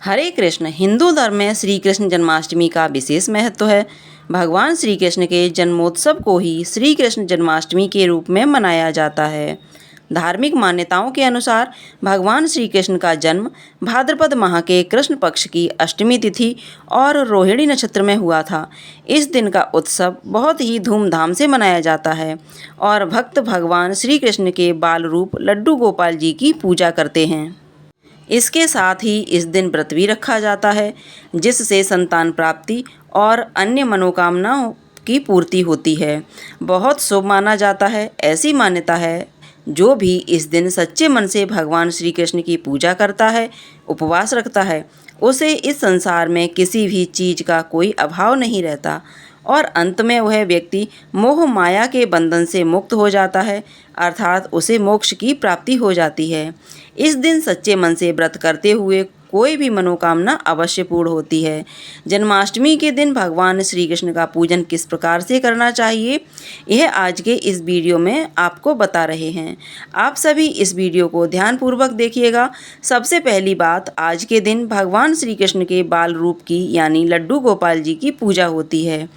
हरे कृष्ण। हिंदू धर्म में श्री कृष्ण जन्माष्टमी का विशेष महत्व है। भगवान श्री कृष्ण के जन्मोत्सव को ही श्री कृष्ण जन्माष्टमी के रूप में मनाया जाता है। धार्मिक मान्यताओं के अनुसार भगवान श्री कृष्ण का जन्म भाद्रपद माह के कृष्ण पक्ष की अष्टमी तिथि और रोहिणी नक्षत्र में हुआ था। इस दिन का उत्सव बहुत ही धूमधाम से मनाया जाता है और भक्त भगवान श्री कृष्ण के बाल रूप लड्डू गोपाल जी की पूजा करते हैं। इसके साथ ही इस दिन व्रत भी रखा जाता है, जिससे संतान प्राप्ति और अन्य मनोकामनाओं की पूर्ति होती है। बहुत शुभ माना जाता है। ऐसी मान्यता है, जो भी इस दिन सच्चे मन से भगवान श्री कृष्ण की पूजा करता है, उपवास रखता है, उसे इस संसार में किसी भी चीज़ का कोई अभाव नहीं रहता और अंत में वह व्यक्ति मोह माया के बंधन से मुक्त हो जाता है, अर्थात उसे मोक्ष की प्राप्ति हो जाती है। इस दिन सच्चे मन से व्रत करते हुए कोई भी मनोकामना अवश्य पूर्ण होती है। जन्माष्टमी के दिन भगवान श्री कृष्ण का पूजन किस प्रकार से करना चाहिए, यह आज के इस वीडियो में आपको बता रहे हैं। आप सभी इस वीडियो को ध्यानपूर्वक देखिएगा। सबसे पहली बात, आज के दिन भगवान श्री कृष्ण के बाल रूप की यानी लड्डू गोपाल जी की पूजा होती है।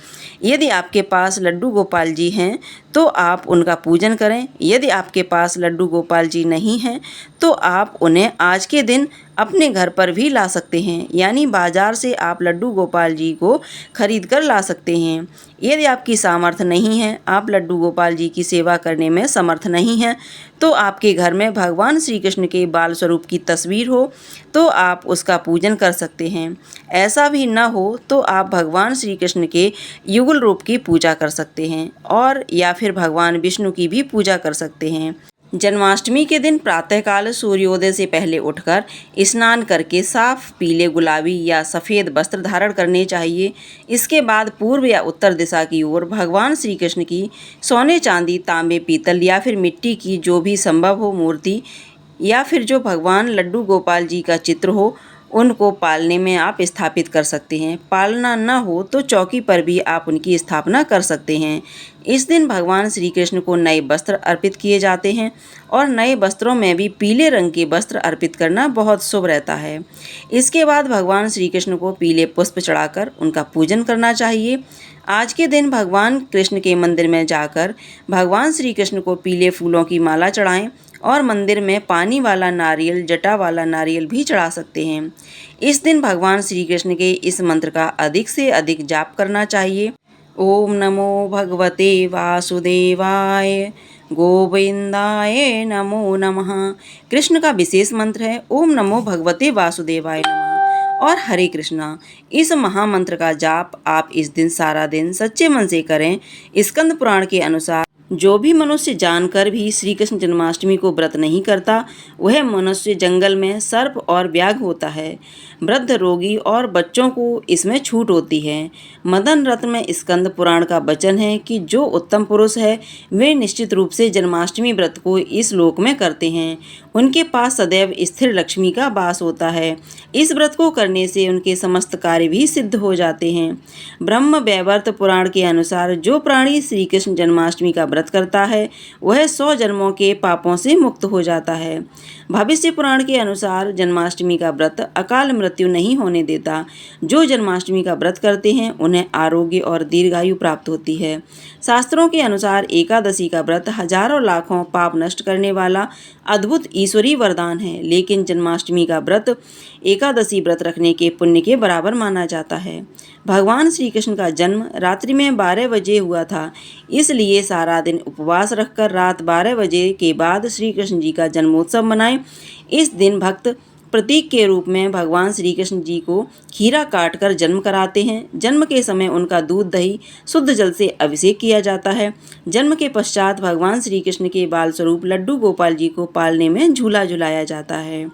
यदि आपके पास लड्डू गोपाल जी हैं तो आप उनका पूजन करें। यदि आपके पास लड्डू गोपाल जी नहीं हैं तो आप उन्हें आज के दिन अपने घर पर भी ला सकते हैं, यानी बाज़ार से आप लड्डू गोपाल जी को खरीद कर ला सकते हैं। यदि आपकी सामर्थ्य नहीं है, आप लड्डू गोपाल जी की सेवा करने में समर्थ नहीं हैं, तो आपके घर में भगवान श्री कृष्ण के बाल स्वरूप की तस्वीर हो तो आप उसका पूजन कर सकते हैं। ऐसा भी न हो तो आप भगवान श्री कृष्ण के युगल रूप की पूजा कर सकते हैं और या फिर भगवान विष्णु की भी पूजा कर सकते हैं। जन्माष्टमी के दिन प्रातःकाल सूर्योदय से पहले उठकर स्नान करके साफ पीले, गुलाबी या सफ़ेद वस्त्र धारण करने चाहिए। इसके बाद पूर्व या उत्तर दिशा की ओर भगवान श्री कृष्ण की सोने, चांदी, तांबे, पीतल या फिर मिट्टी की जो भी संभव हो मूर्ति या फिर जो भगवान लड्डू गोपाल जी का चित्र हो, उनको पालने में आप स्थापित कर सकते हैं। पालना न हो तो चौकी पर भी आप उनकी स्थापना कर सकते हैं। इस दिन भगवान श्री कृष्ण को नए वस्त्र अर्पित किए जाते हैं और नए वस्त्रों में भी पीले रंग के वस्त्र अर्पित करना बहुत शुभ रहता है। इसके बाद भगवान श्री कृष्ण को पीले पुष्प चढ़ाकर उनका पूजन करना चाहिए। आज के दिन भगवान कृष्ण के मंदिर में जाकर भगवान श्री कृष्ण को पीले फूलों की माला चढ़ाएं और मंदिर में पानी वाला नारियल, जटा वाला नारियल भी चढ़ा सकते हैं। इस दिन भगवान श्री कृष्ण के इस मंत्र का अधिक से अधिक जाप करना चाहिए। ओम नमो भगवते वासुदेवाय, गोविंदाय नमो नमः। कृष्ण का विशेष मंत्र है ओम नमो भगवते वासुदेवाय नमः और हरे कृष्णा। इस महामंत्र का जाप आप इस दिन सारा दिन सच्चे मन से करें। स्कंद पुराण के अनुसार जो भी मनुष्य जानकर भी श्री कृष्ण जन्माष्टमी को व्रत नहीं करता, वह मनुष्य जंगल में सर्प और व्याघ्र होता है। वृद्ध, रोगी और बच्चों को इसमें छूट होती है। मदन रत्न में स्कंद पुराण का वचन है कि जो उत्तम पुरुष है वे निश्चित रूप से जन्माष्टमी व्रत को इस लोक में करते हैं। उनके पास सदैव स्थिर लक्ष्मी का वास होता है। इस व्रत को करने से उनके समस्त कार्य भी सिद्ध हो जाते हैं। ब्रह्म वैवर्त पुराण के अनुसार जो प्राणी श्री कृष्ण जन्माष्टमी का व्रत करता है वह 100 जन्मों के पापों से मुक्त हो जाता है। भविष्य पुराण के अनुसार जन्माष्टमी का व्रत अकाल मृत्यु नहीं होने देता। जो जन्माष्टमी का व्रत करते हैं उन्हें आरोग्य और दीर्घायु प्राप्त होती है। शास्त्रों के अनुसार एकादशी का व्रत हजारों लाखों पाप नष्ट करने वाला अद्भुत ईश्वरीय वरदान है, लेकिन जन्माष्टमी का व्रत एकादशी व्रत रखने के पुण्य के बराबर माना जाता है। भगवान श्री कृष्ण का जन्म रात्रि में 12 बजे हुआ था, इसलिए सारा दिन उपवास रखकर रात 12 बजे के बाद श्री कृष्ण जी का जन्मोत्सव मनाएं। इस दिन भक्त प्रतीक के रूप में भगवान श्री कृष्ण जी को खीरा काटकर जन्म कराते हैं। जन्म के समय उनका दूध, दही, शुद्ध जल से अभिषेक किया जाता है। जन्म के पश्चात भगवान श्री कृष्ण के बाल स्वरूप लड्डू गोपाल जी को पालने में झूला झुलाया जाता है।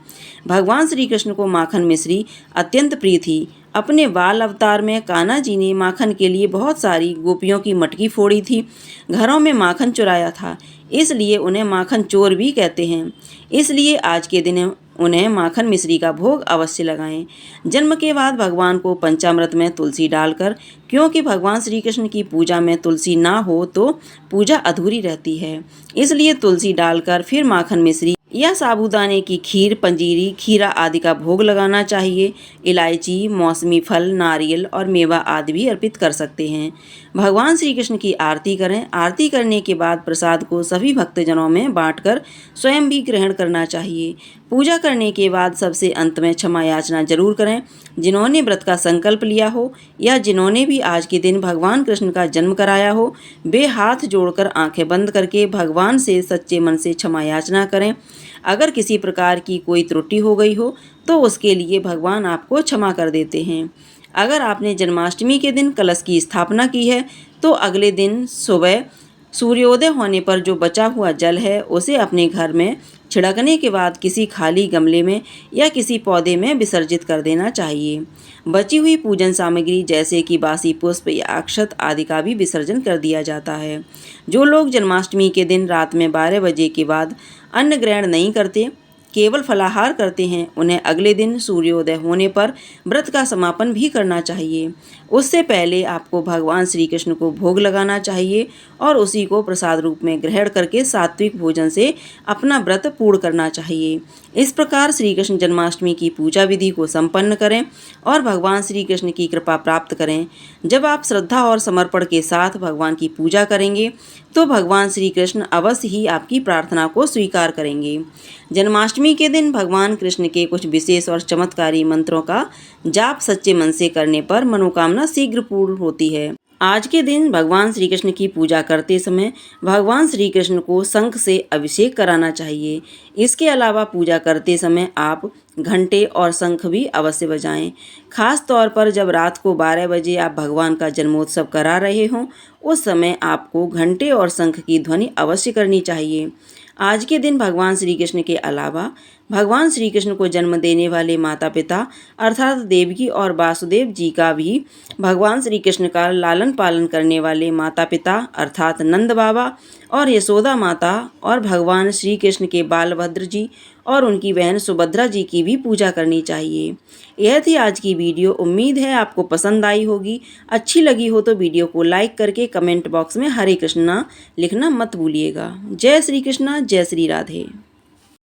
भगवान श्री कृष्ण को माखन मिश्री अत्यंत प्रिय थी। अपने बाल अवतार में कान्हा जी ने माखन के लिए बहुत सारी गोपियों की मटकी फोड़ी थी, घरों में माखन चुराया था, इसलिए उन्हें माखन चोर भी कहते हैं। इसलिए आज के दिन उन्हें माखन मिश्री का भोग अवश्य लगाएं। जन्म के बाद भगवान को पंचामृत में तुलसी डालकर, क्योंकि भगवान श्री कृष्ण की पूजा में तुलसी ना हो तो पूजा अधूरी रहती है, इसलिए तुलसी डालकर फिर माखन मिश्री या साबूदाने की खीर, पंजीरी, खीरा आदि का भोग लगाना चाहिए। इलायची, मौसमी फल, नारियल और मेवा आदि भी अर्पित कर सकते हैं। भगवान श्री कृष्ण की आरती करें। आरती करने के बाद प्रसाद को सभी भक्तजनों में बांटकर स्वयं भी ग्रहण करना चाहिए। पूजा करने के बाद सबसे अंत में क्षमा याचना जरूर करें। जिन्होंने व्रत का संकल्प लिया हो या जिन्होंने भी आज के दिन भगवान कृष्ण का जन्म कराया हो, वे हाथ जोड़कर आंखें बंद करके भगवान से सच्चे मन से क्षमा याचना करें। अगर किसी प्रकार की कोई त्रुटि हो गई हो तो उसके लिए भगवान आपको क्षमा कर देते हैं। अगर आपने जन्माष्टमी के दिन कलश की स्थापना की है तो अगले दिन सुबह सूर्योदय होने पर जो बचा हुआ जल है उसे अपने घर में छिड़कने के बाद किसी खाली गमले में या किसी पौधे में विसर्जित कर देना चाहिए। बची हुई पूजन सामग्री जैसे कि बासी पुष्प या अक्षत आदि का भी विसर्जन कर दिया जाता है। जो लोग जन्माष्टमी के दिन रात में 12 बजे के बाद अन्न ग्रहण नहीं करते, केवल फलाहार करते हैं, उन्हें अगले दिन सूर्योदय होने पर व्रत का समापन भी करना चाहिए। उससे पहले आपको भगवान श्री कृष्ण को भोग लगाना चाहिए और उसी को प्रसाद रूप में ग्रहण करके सात्विक भोजन से अपना व्रत पूर्ण करना चाहिए। इस प्रकार श्री कृष्ण जन्माष्टमी की पूजा विधि को संपन्न करें और भगवान श्री कृष्ण की कृपा प्राप्त करें। जब आप श्रद्धा और समर्पण के साथ भगवान की पूजा करेंगे तो भगवान श्री कृष्ण अवश्य ही आपकी प्रार्थना को स्वीकार करेंगे। जन्माष्टमी के दिन भगवान कृष्ण के कुछ विशेष और चमत्कारी मंत्रों का जाप सच्चे मन से करने पर मनोकामना शीघ्र पूर्ण होती है। आज के दिन भगवान श्री कृष्ण की पूजा करते समय भगवान श्री कृष्ण को शंख से अभिषेक कराना चाहिए। इसके अलावा पूजा करते समय आप घंटे और शंख भी अवश्य बजाएं। खास तौर पर जब रात को 12 बजे आप भगवान का जन्मोत्सव करा रहे हों, उस समय आपको घंटे और शंख की ध्वनि अवश्य करनी चाहिए। आज के दिन भगवान श्री कृष्ण के अलावा भगवान श्री कृष्ण को जन्म देने वाले माता पिता अर्थात देवकी और वासुदेव जी का भी भगवान श्री कृष्ण का लालन पालन करने वाले माता पिता अर्थात नंद बाबा और यशोदा माता और भगवान श्री कृष्ण के बालभद्र जी और उनकी बहन सुभद्रा जी की भी पूजा करनी चाहिए। यह थी आज की वीडियो। उम्मीद है आपको पसंद आई होगी। अच्छी लगी हो तो वीडियो को लाइक करके कमेंट बॉक्स में हरे कृष्णा लिखना मत भूलिएगा। जय श्री कृष्णा, जय श्री राधे।